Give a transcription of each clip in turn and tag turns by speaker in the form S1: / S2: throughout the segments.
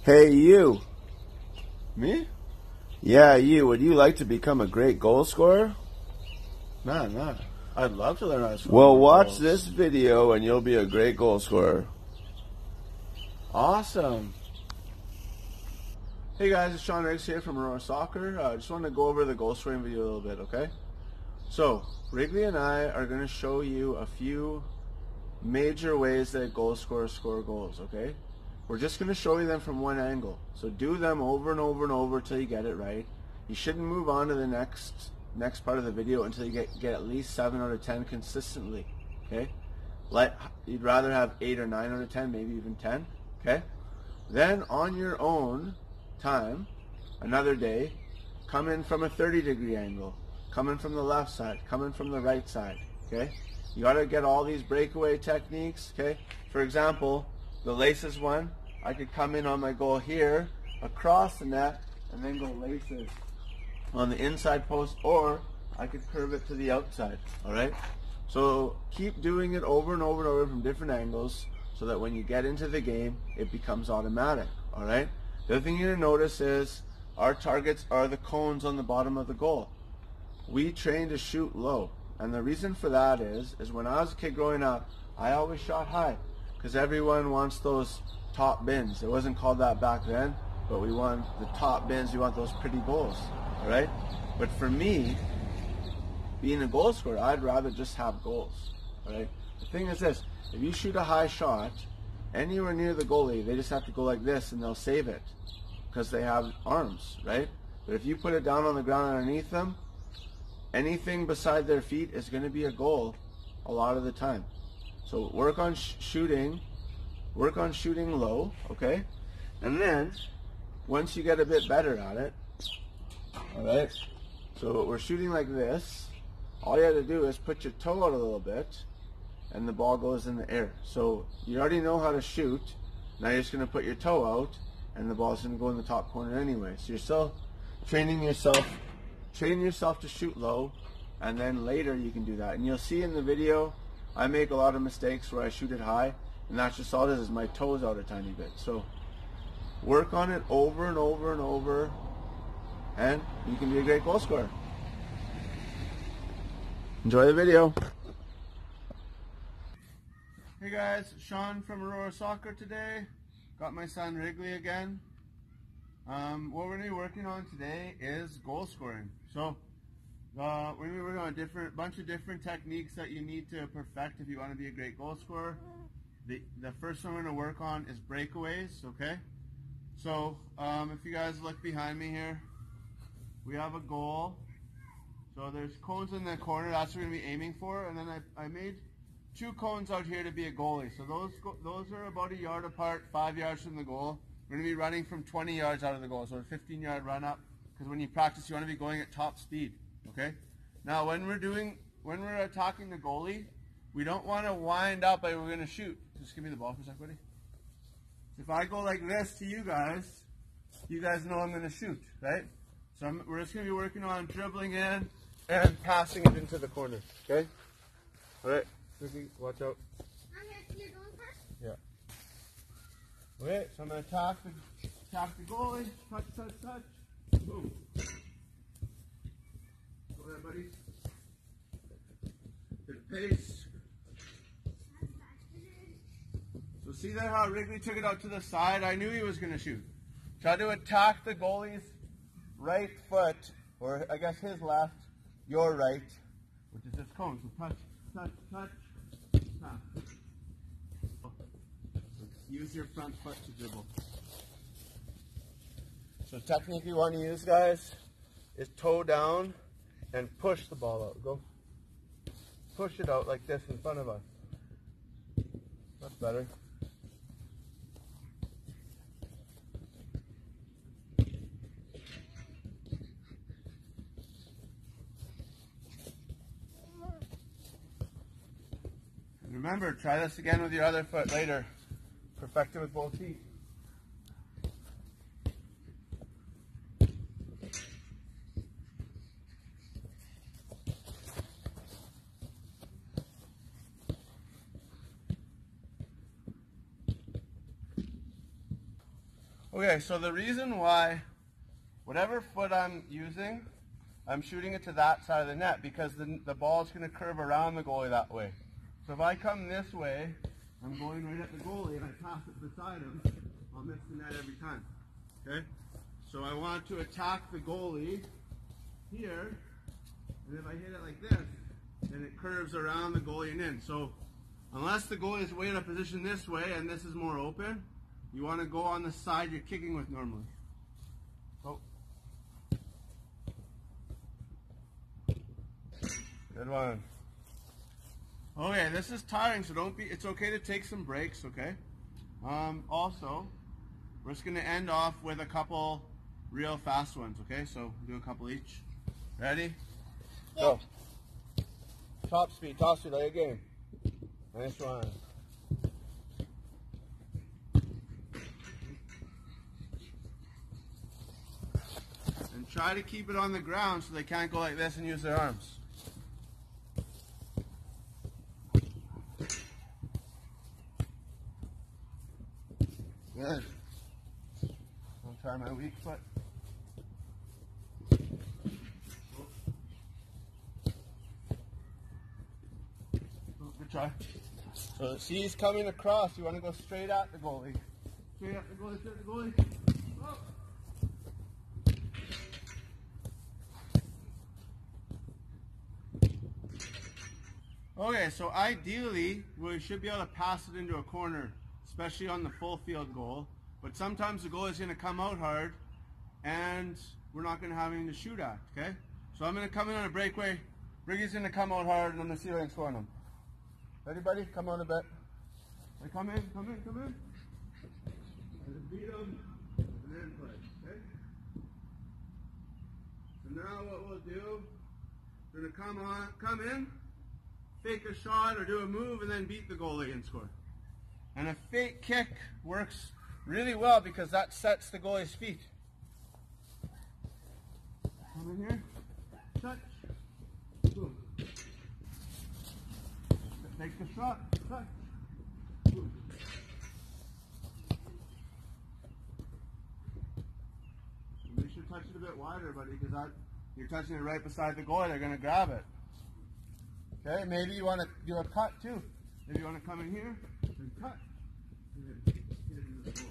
S1: Hey, you.
S2: Me?
S1: Yeah, you. Would you like to become a great goal scorer?
S2: Man. I'd love to learn how to score
S1: Well,
S2: more
S1: watch
S2: goals.
S1: this video and you'll be a great goal scorer.
S2: Awesome. Hey guys, it's Sean Riggs here from Aurora Soccer. I just want to go over the goal scoring video a little bit, okay? So, Wrigley and I are going to show you a few major ways that goal scorers score goals, okay? We're just going to show you them from one angle. So do them over and over and over until you get it right. You shouldn't move on to the next part of the video until you get at least 7 out of 10 consistently, okay? You'd rather have 8 or 9 out of 10, maybe even 10, okay? Then on your own time, another day, come in from a 30-degree angle, come in from the left side, come in from the right side, okay? You got to get all these breakaway techniques, okay? For example, the laces one, I could come in on my goal here, across the net, and then go laces on the inside post, or I could curve it to the outside, all right? So keep doing it over and over and over from different angles so that when you get into the game, it becomes automatic, all right? The other thing you're going to notice is our targets are the cones on the bottom of the goal. We train to shoot low, and the reason for that is when I was a kid growing up, I always shot high because everyone wants those top bins. It wasn't called that back then, but we want the top bins. We want those pretty goals, all right? But for me, being a goal scorer, I'd rather just have goals, all right? The thing is this, if you shoot a high shot anywhere near the goalie, they just have to go like this and they'll save it because they have arms, right? But if you put it down on the ground underneath them, anything beside their feet is going to be a goal a lot of the time. So work on shooting low, okay? And then once you get a bit better at it, all right? So we're shooting like this. All you have to do is put your toe out a little bit and the ball goes in the air. So you already know how to shoot. Now you're just going to put your toe out and the ball's going to go in the top corner anyway. So you're still training yourself to shoot low, and then later you can do that. And you'll see in the video, I make a lot of mistakes where I shoot it high, and that's just all it is my toes out a tiny bit. So work on it over and over and over, and you can be a great goal scorer. Enjoy the video. Hey guys, Sean from Aurora Soccer today. Got my son Wrigley again. What we're going to be working on today is goal scoring. So we're going to be working on a bunch of different techniques that you need to perfect if you want to be a great goal scorer. The first one we're going to work on is breakaways, okay? So if you guys look behind me here, we have a goal. So there's cones in the corner, that's what we're going to be aiming for. And then I made 2 cones out here to be a goalie. So those are about a yard apart, 5 yards from the goal. We're going to be running from 20 yards out of the goal, so a 15-yard run up, because when you practice, you want to be going at top speed, okay? Now, when we're attacking the goalie, we don't want to wind up like we're going to shoot. Just give me the ball for a sec, buddy. If I go like this to you guys know I'm going to shoot, right? So we're just going to be working on dribbling in and passing it into the corner, okay? All right, Ricky, watch out.
S3: You're going first?
S2: Yeah. Okay, so I'm going to attack the goalie. Touch. Boom. Go ahead, buddy. Good pace. So see there how Wrigley took it out to the side? I knew he was going to shoot. Try to attack the goalie's right foot, or I guess his left, your right, which is this cone. So touch. Use your front foot to dribble. So technique you want to use, guys, is toe down and push the ball out. Go. Push it out like this in front of us. That's better. And remember, try this again with your other foot later. Perfect it with both feet. Okay, so the reason why, whatever foot I'm using, I'm shooting it to that side of the net because the ball is going to curve around the goalie that way. So if I come this way, I'm going right at the goalie and I pass it beside him, I'll miss the net every time. Okay? So I want to attack the goalie here, and if I hit it like this, then it curves around the goalie and in. So unless the goalie is way in a position this way and this is more open, you want to go on the side you're kicking with normally. Oh. Good one. Okay, this is tiring, so don't be, it's okay to take some breaks, okay? Also, we're just going to end off with a couple real fast ones, okay? So do a couple each. Ready?
S3: Yeah.
S2: Go. Top speed, like a game. Nice one. And try to keep it on the ground so they can't go like this and use their arms. Good. I'll try my weak foot. Good try. So see, he's coming across. You want to go straight at the goalie. Straight at the goalie, straight at the goalie. Oh. Okay, so ideally, we should be able to pass it into a corner, especially on the full field goal. But sometimes the goal is going to come out hard, and we're not going to have anything to shoot at, okay? So I'm going to come in on a breakaway. Briggy's going to come out hard, and I'm going to see if I can score on him. Ready, buddy? Come out a bit. Right, come in. And then beat him, and then play, okay? So now what we'll do, we're going to come in, fake a shot or do a move, and then beat the goalie and score. And a fake kick works really well because that sets the goalie's feet. Come in here, touch, boom. Take the shot, touch, boom. Make sure to touch it a bit wider, buddy, because you're touching it right beside the goalie, they're going to grab it. Okay, maybe you want to do a cut too. Maybe you want to come in here and cut. And then hit it into the goal.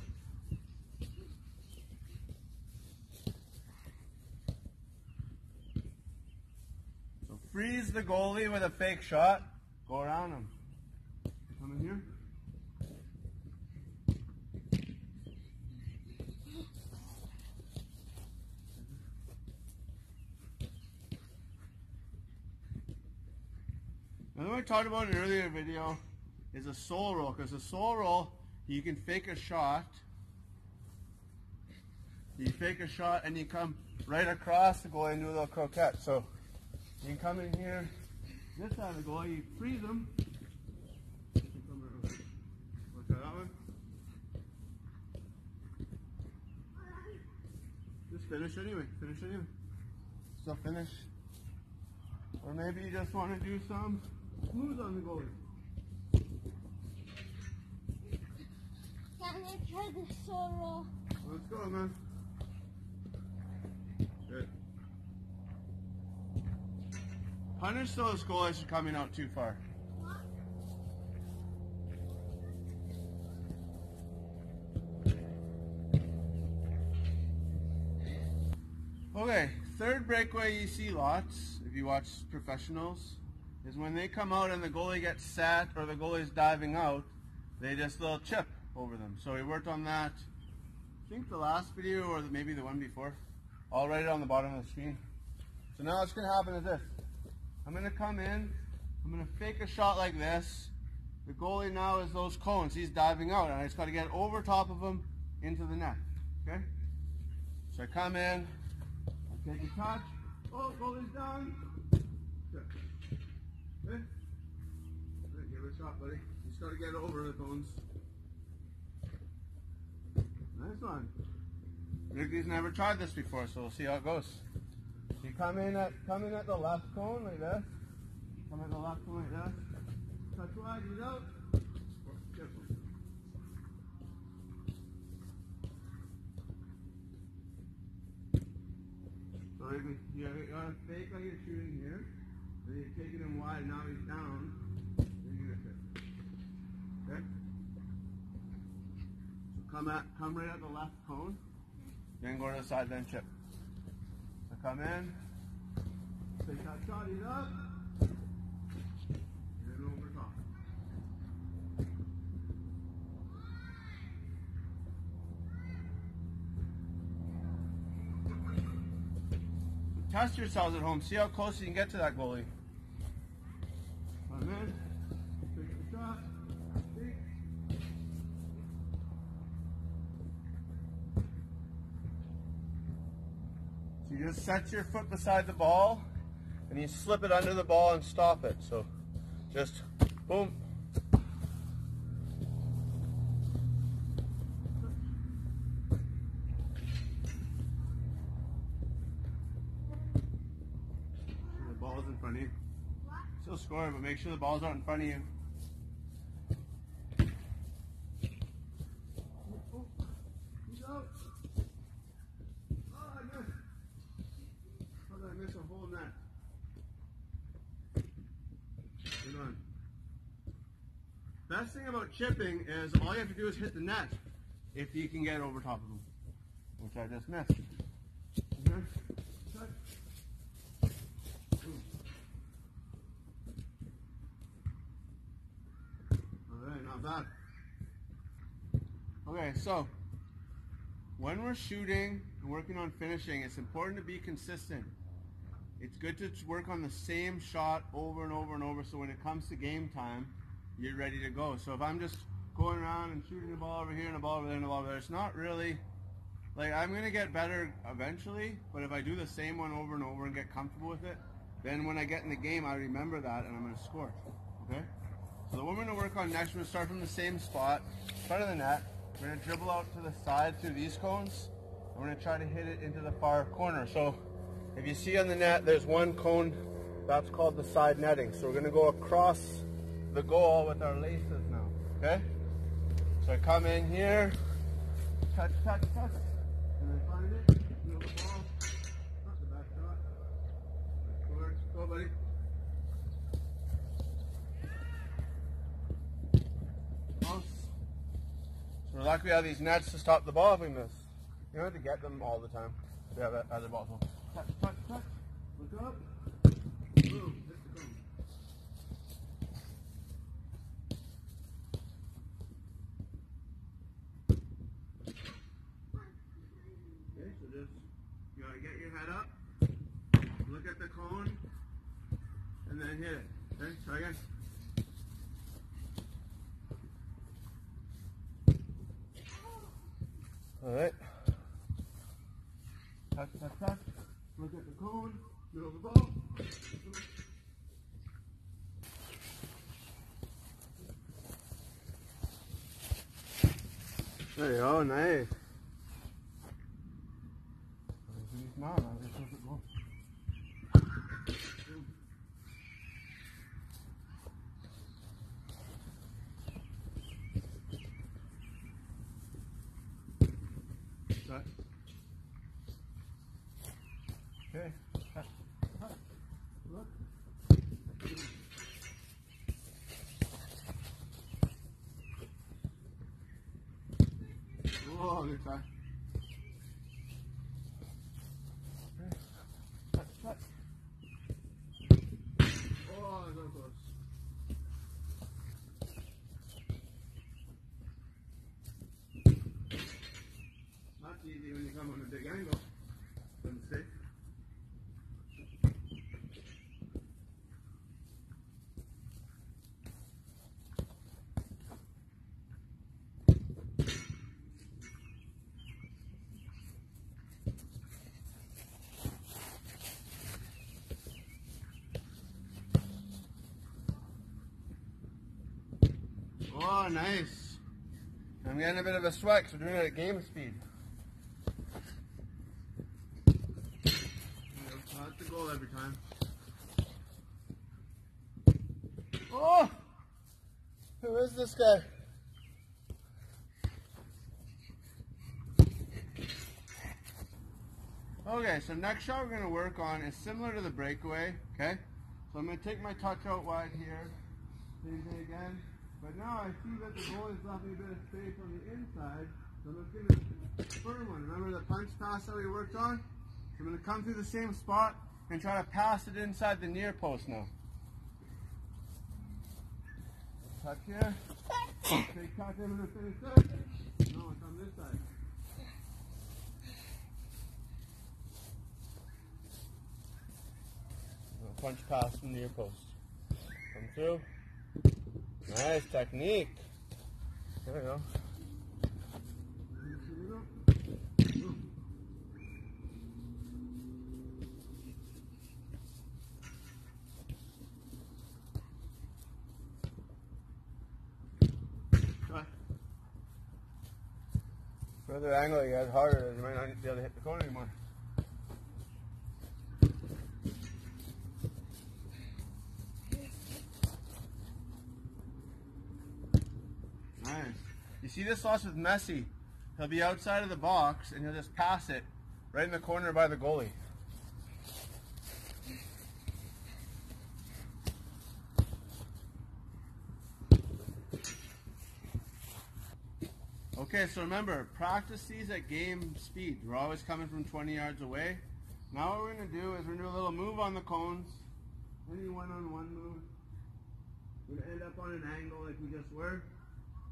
S2: So freeze the goalie with a fake shot. Go around him. Come in here. Another one I talked about in an earlier video is a soul roll, because a soul roll, you can fake a shot. You fake a shot and you come right across the goal and do a little croquette. So you can come in here, this side of the goal, you freeze them. Want to try that one? Just finish anyway. Still finish. Or maybe you just want to do some smooth on the goalie.
S3: Can I try the soul roll?
S2: Let's go, man. Good. Punish those goalies for coming out too far. Okay, third breakaway you see lots, if you watch professionals, is when they come out and the goalie gets set or the goalie's diving out, they just little chip over them. So we worked on that, I think the last video or maybe the one before. I'll write it on the bottom of the screen. So now what's going to happen is this. I'm going to come in, I'm going to fake a shot like this. The goalie now is those cones, he's diving out, and I just got to get over top of him into the net, okay? So I come in, I take a touch, oh, goalie's down. Good. Okay? Give it a shot, buddy. You just got to get over the cones. Nice one. Wrigley's never tried this before, so we'll see how it goes. So you come in at the left cone like this. Come at the left cone like this. Touch wide, he's out. Careful. shooting here. Then you're taking him wide, now he's down. Then you're gonna chip. Okay? So come right at the left cone. Then go to the side, then chip. So come in. Take that shot, he's up. And then over top. Test yourselves at home. See how close you can get to that goalie. Come in. Take the shot. Speak. So you just set your foot beside the ball and you slip it under the ball and stop it. So just boom. The ball's in front of you. Still scoring, but make sure the ball's not in front of you. Oh, he's out. Oh, I missed. How did I miss a whole net? Good on. Best thing about chipping is all you have to do is hit the net if you can get over top of them, which I just missed. Okay. Touch. Alright, not bad. Okay, so when we're shooting and working on finishing, it's important to be consistent. It's good to work on the same shot over and over and over, so when it comes to game time, you're ready to go. So if I'm just going around and shooting the ball over here and a ball over there and a ball over there, it's not really, like, I'm going to get better eventually, but if I do the same one over and over and get comfortable with it, then when I get in the game, I remember that and I'm going to score. Okay? So the one we're going to work on next, we're going to start from the same spot, front of the net. We're going to dribble out to the side through these cones. And we're going to try to hit it into the far corner. So if you see on the net, there's one cone, that's called the side netting. So we're going to go across the goal with our laces now, okay? So I come in here, touch, touch, touch, and then find it, you know the ball, not the back shot. Score. Go, buddy. Close. So we're lucky we have these nets to stop the ball if we miss. You don't have to get them all the time. We have other balls. Touch, touch, touch. Look up. Boom. Hit the cone. Okay, so just, you gotta get your head up, look at the cone, and then hit it. Okay, try again. Alright. Touch, touch, touch. Look at the cone, middle of the ball. There you go, nice. Okay. Look. Oh, good try. Okay. Touch, touch. Oh, so close. Not easy when you come on a big angle. But safe. Oh, nice. I'm getting a bit of a sweat because we're doing it at game speed. Not the goal every time. Oh! Who is this guy? Okay, so next shot we're going to work on is similar to the breakaway, okay? So I'm going to take my touch out wide here, same thing again, but now I see that the goalie's left me a bit of space on the inside, so I'm just going to spur one. Remember the punch pass that we worked on? So I'm going to come through the same spot and try to pass it inside the near post now. Touch here, take touch, I'm going to finish this. No, it's on this side. Punch pass from the near post. Come through. Nice technique. There we go. Further angle you get harder, you might not be able to hit the cone anymore. Nice. You see this loss with Messi? He'll be outside of the box and he'll just pass it right in the corner by the goalie. Okay, so remember, practice these at game speed. We're always coming from 20 yards away. Now what we're going to do is we're going to do a little move on the cones. Any one-on-one move. We're going to end up on an angle like we just were.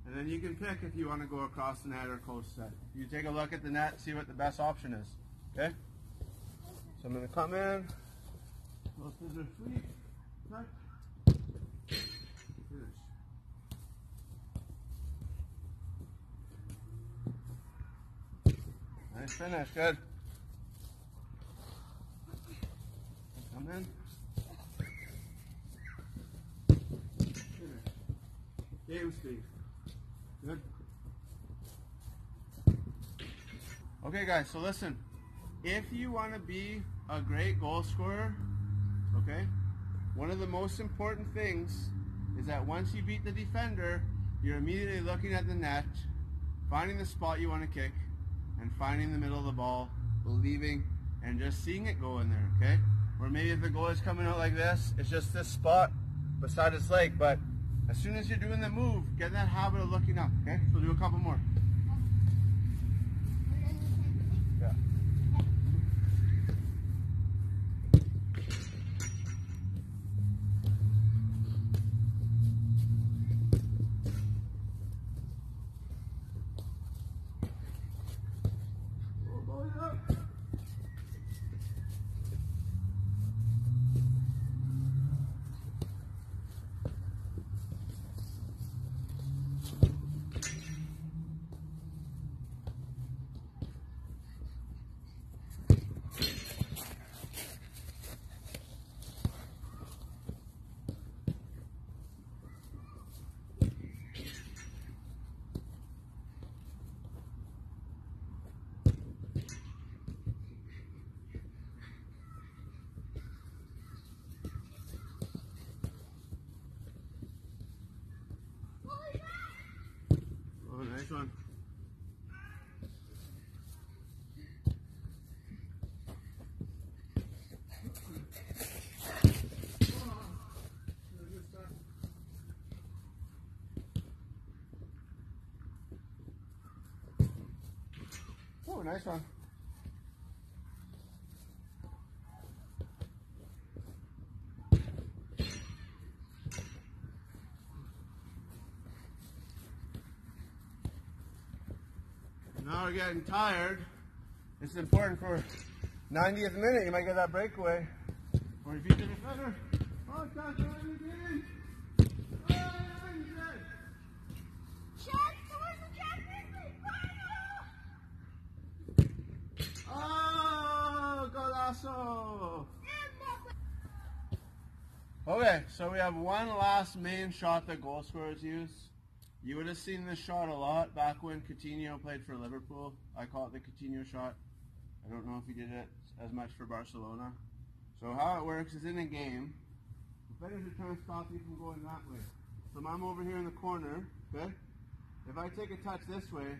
S2: And then you can pick if you want to go across the net or close set. You take a look at the net, see what the best option is. Okay? So I'm going to come in, little scissor sweep, touch, finish. Nice finish, good. Come in. Finish. Game speed. Good. Okay guys, so listen, if you want to be a great goal scorer, okay, one of the most important things is that once you beat the defender, you're immediately looking at the net, finding the spot you want to kick, and finding the middle of the ball, believing, and just seeing it go in there, okay? Or maybe if the goal is coming out like this, it's just this spot beside his leg, but as soon as you're doing the move, get in that habit of looking up, okay? So do a couple more. Yeah. Oh, nice one. Oh, nice one. Now we're getting tired. It's important for 90th minute, you might get that breakaway. Or if you did it better. Oh, it's not going again. Oh, I'm dead.
S3: Check towards the Champions League final!
S2: Oh, golazo! Okay, so we have one last main shot that goal scorers use. You would have seen this shot a lot back when Coutinho played for Liverpool. I call it the Coutinho shot. I don't know if he did it as much for Barcelona. So how it works is in a game, defenders are trying to stop you from going that way. So I'm over here in the corner, okay? If I take a touch this way,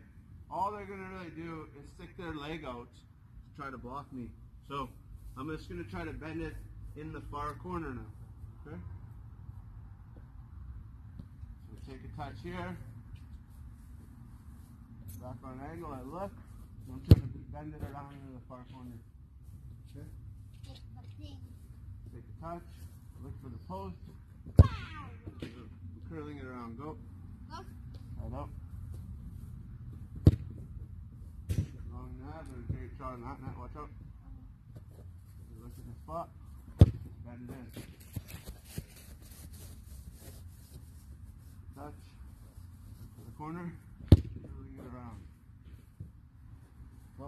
S2: all they're going to really do is stick their leg out to try to block me. So I'm just going to try to bend it in the far corner now. Okay? So take a touch here. Back on an angle, I look. I'm trying to bend it around into the far corner. Okay? Take a touch. Look for the post. I'm curling it around. Go. Right up. Long that. There's a great shot on that net. Watch out. Look at the spot. Bend it in. Touch. Look for the corner. Curling it around. Go.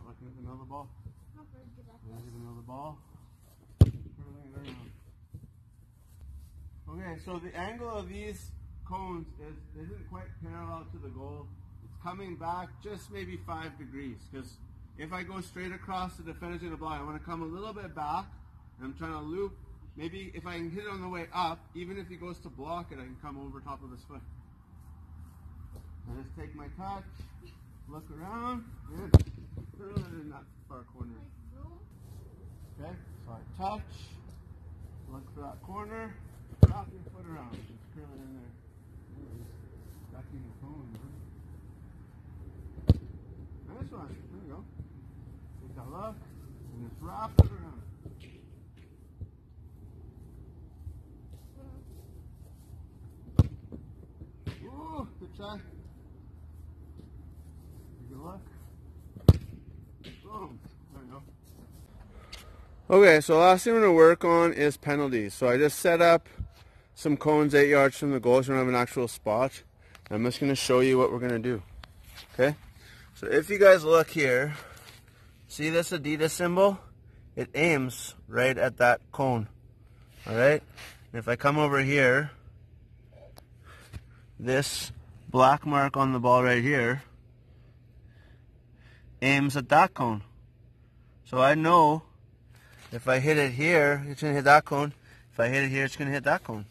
S2: Looking at another ball. There's another ball. Curling it around. Okay, so the angle of these cones isn't quite parallel to the goal. It's coming back just maybe 5 degrees, because if I go straight across, the defender's going to block. I want to come a little bit back, and I'm trying to loop. Maybe if I can hit it on the way up, even if he goes to block it, I can come over top of his foot. I just take my touch, look around, and curl it in that far corner. Okay, so I touch, look for that corner, wrap your foot around, just curl it in there. Ducking the cone, man. Nice one, there we go. Take a look, and just wrap it around. Ooh, good try. Take a look. Boom, there we go. Okay, so last thing we're going to work on is penalties. So I just set up some cones 8 yards from the goal, so we don't have an actual spot. I'm just going to show you what we're going to do. Okay? So if you guys look here, see this adidas symbol? It aims right at that cone. Alright? And if I come over here, this black mark on the ball right here aims at that cone. So I know if I hit it here, it's going to hit that cone. If I hit it here, it's going to hit that cone.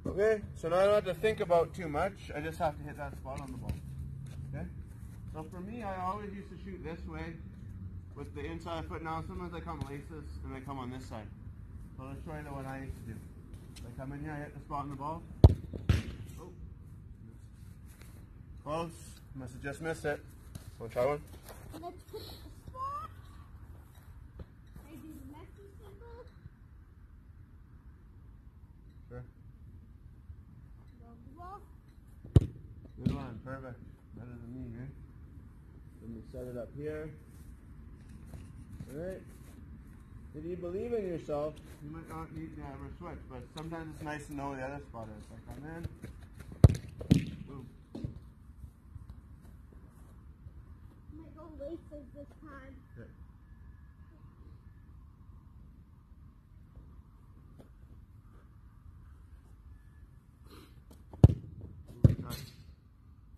S2: Okay, so now I don't have to think about too much. I just have to hit that spot on the ball. Okay? So for me, I always used to shoot this way with the inside foot. Now sometimes I come laces and I come on this side. So let's try what I used to do. So I come in here, I hit the spot on the ball. Oh. Close. Must have just missed it. Want to try one?
S3: Let's put the spot. Maybe the Messi symbol.
S2: Sure.
S3: Ball.
S2: Good one. Perfect. Better than me, right? Let me set it up here. Alright. If you believe in yourself, you might not need to ever switch, but sometimes it's nice to know where the other spot is. So I come in. Boom.
S3: Might go laces this time.
S2: Okay.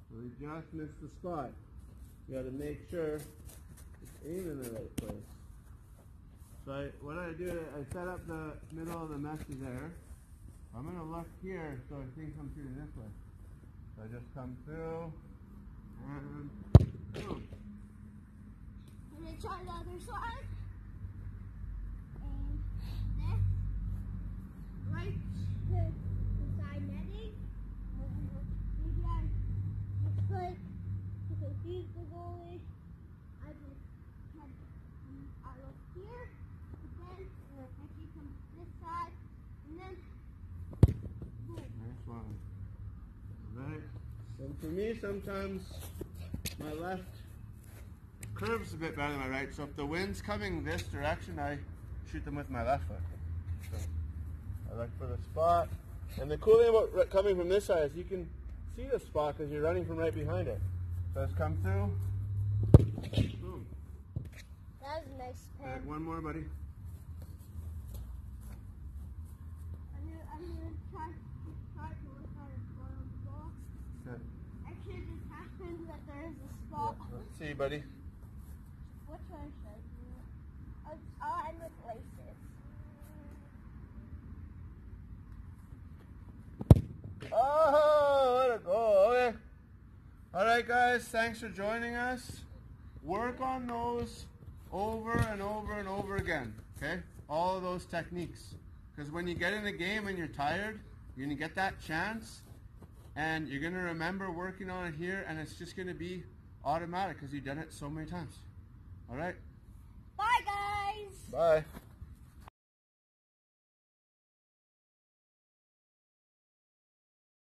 S2: So we just missed the spot. You got to make sure it's aimed in the right place. So what I do, I set up the middle of the Messi there. I'm going to look here so things come through this way. So I just come through and boom.
S3: And then try the other side. And this. Right to the side netting. Maybe I just put to confuse the goalie. I just had I look here. Then Messi comes this side. And then boom.
S2: Nice one. Right. And for me, sometimes my left curves a bit better than my right. So if the wind's coming this direction, I shoot them with my left foot. So I look for the spot. And the cool thing about coming from this side is you can see the spot because you're running from right behind it. So let's come through. Boom.
S3: That was a nice
S2: All right,
S3: pen.
S2: one more, buddy.
S3: I'm gonna try to look at it on the ball.
S2: Good.
S3: Actually, it just happened that there is a spot.
S2: Let's see, buddy.
S3: Which one should I do? I'll end with laces.
S2: Oh! right, guys, thanks for joining us. Work on those over and over and over again, okay? All of those techniques. Because when you get in a game and you're tired, you're going to get that chance, and you're going to remember working on it here, and it's just going to be automatic because you've done it so many times. All right?
S3: Bye, guys.
S2: Bye.